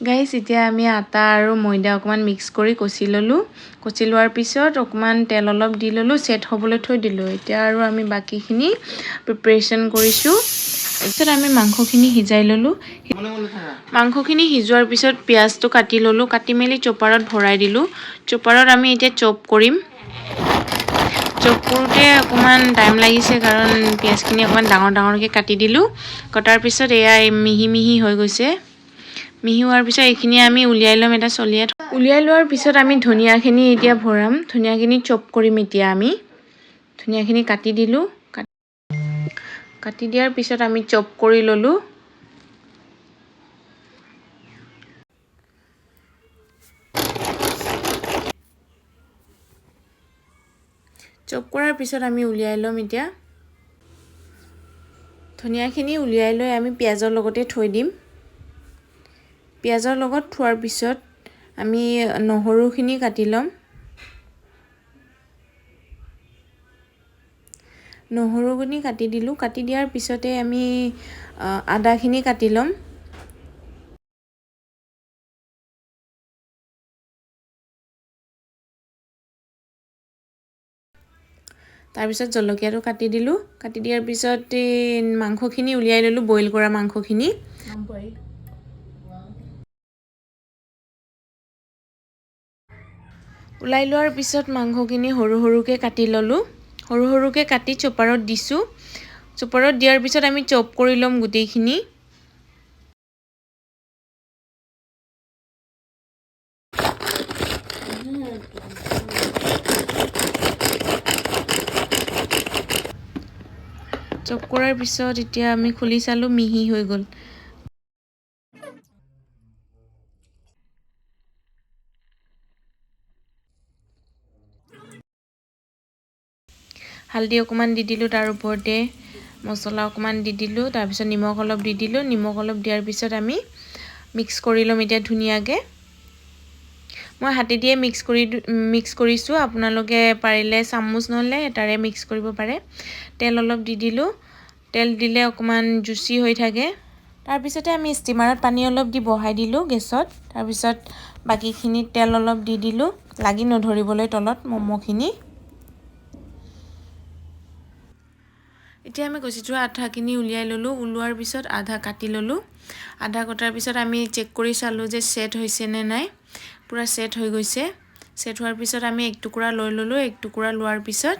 গাইছ এতিয়া আমি আটা আৰু ময়দা অকমান মিক্স কৰি কচি ললো কচি লোৱাৰ পিছত অকমান তেল অলপ দি ললো সেট হ'বলৈ থৈ দিলো এতিয়া আৰু আমি বাকিখিনি প্ৰিপাৰেচন কৰিছো তাৰপিছত আমি মাংসখিনি সিজাই ললো মাংসখিনি সিজোৱাৰ পিছত পিয়াজটো কাটি ললো কাটি মেলি চপাৰত ভৰাই দিলো চপাৰত আমি এতিয়া চপ কৰিম চপ কৰোতে অকমান টাইম লাগিছে কাৰণ পিয়াজখিনি অকমান ডাঙৰ ডাঙৰকৈ কাটি দিলো কটাৰ পিছত এয়া মিহি মিহি হৈ গৈছে মিহি হোৱাৰ পিছত এইখিনি আমি উলিয়াই লম এটা চলিয়াত উলিয়াই লোৱাৰ পিছত আমি ধনিয়াখিনি এতিয়া ভৰাম ধনিয়াখিনি চপ কৰিম এতিয়া আমি ধনিয়াখিনি কাটি দিলো কাটি দিয়াৰ পিছত আমি চপ কৰি ললো চপ কৰাৰ পিছত আমি উলিয়াই লম এতিয়া ধনিয়াখিনি উলিয়াই লৈ আমি পিয়াজৰ লগতে থৈ দিম পিয়াজৰ লগত থোৱাৰ পিছত আমি নহৰুখিনি কাটি লম নহৰুখিনি কাটি দিলো কাটি দিয়াৰ পিছতে আমি আদাখিনি কাটি লম তাৰ পিছত জলকীয়াটো কাটি দিলো কাটি দিয়াৰ পিছত মাংসখিনি উলিয়াই ললো বইল কৰা মাংসখিনি উলাই লোৱাৰ পিছত মাংসখিনি সৰু সৰুকৈ কাটি ললো সৰু সৰুকৈ কাটি চপাৰত দিছো চপাৰত দিয়াৰ পিছত আমি চপ কৰি লম গুটেইখিনি চপ কৰাৰ পিছত এতিয়া আমি খুলি চালো মিহি হৈ গল হালদি অকমান দি দিলো তাৰ ওপৰতে মছলা অকমান দি দিলো তাৰ পিছত নিমখ অলপ দি দিলো নিমখ অলপ দিয়াৰ পিছত আমি মিক্স কৰি লম এতিয়া ধুনিয়াকে মই হাতে দিয়ে মিক্স কৰিছো আপোনালোকে পাৰিলে চামুচ নহলে এটাৰে মিক্স কৰিব পাৰে তেল অলপ দি দিলো তেল দিলে অকমান জুচি হৈ থাকে তাৰ পিছতে আমি ষ্টিমাৰত পানী অলপ দি বহাই দিলো গেছত তাৰ পিছত বাকিখিনি তেল অলপ দি দিলো লাগি নধৰিবলৈ তলত মমখিনি এতিয়া আমি কচি থোৱা আঠাখিনি উলিয়াই ললো উলোৱাৰ পিছত আধা কাটি ললো আধা কটাৰ পিছত আমি চেক কৰি চালো যে সেট হৈছে নে নাই পুৰা সেট হৈ গৈছে সেট হোৱাৰ পিছত আমি এক টুকুৰা লৈ ললো এক টুকুৰা লোৱাৰ পিছত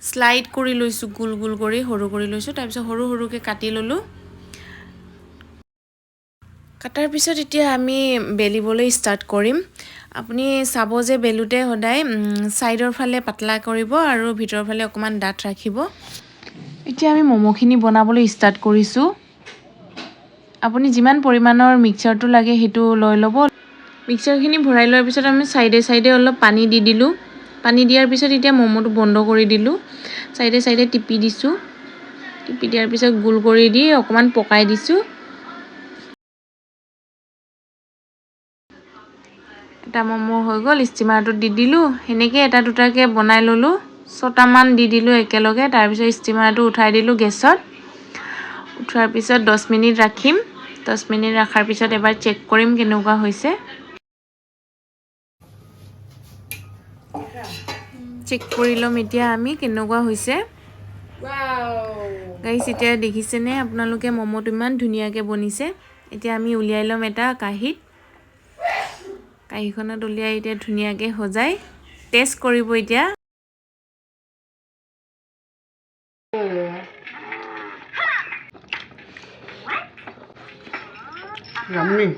স্লাইড কৰি লৈছো গুল গুল কৰি সৰু কৰি লৈছো তাৰ পিছত সৰু সৰুকৈ কাটি ললো কাটাৰ পিছত এতিয়া আমি বেলিবলৈ ষ্টাৰ্ট কৰিম আপুনি চাব যে বেলুতে সদায় সাইডৰ ফালে পাতলা কৰিব আৰু ভিতৰৰ ফালে অকমান ডাঠ ৰাখিব এতিয়া আমি মমখিনি বনাবলৈ ষ্টাৰ্ট কৰিছো আপুনি যিমান পৰিমাণৰ মিক্সচাৰটো লাগে হেতু লৈ লব মিক্সচাৰখিনি ভৰাই লোৱাৰ পিছত আমি সাইডে সাইডে অলপ পানী দি দিলো পানী দিয়াৰ পিছত এতিয়া মমটো বন্ধ কৰি দিলো সাইডে সাইডে টিপি দিছো টিপি দিয়াৰ পিছত গুল কৰি দি অকমান পকাই দিছো এটা মমো হৈ গল ষ্টিমাৰটোত দি দিলো হেনেকে এটা দুটাকে বনাই ললো 6টা মান দি দিলো একেলগে তাৰ পিছত ষ্টিমাৰটো উঠাই দিলো গেছত উঠাৰ পিছত 10 মিনিট ৰাখিম 10 মিনিট ৰাখাৰ পিছত এবাৰ চেক কৰিম কেনেকুৱা হৈছে চেক কৰি লম এতিয়া আমি কেনেকুৱা হৈছে গাইস এতিয়া দেখিছেনে আপোনালোকে মমটো ইমান ধুনিয়াকে বনিছে এতিয়া আমি উলিয়াই লম এটা কাহিত কাহিখনত উলিয়াই এতিয়া ধুনিয়াকে সজাই টেষ্ট কৰিব এতিয়া Yummy.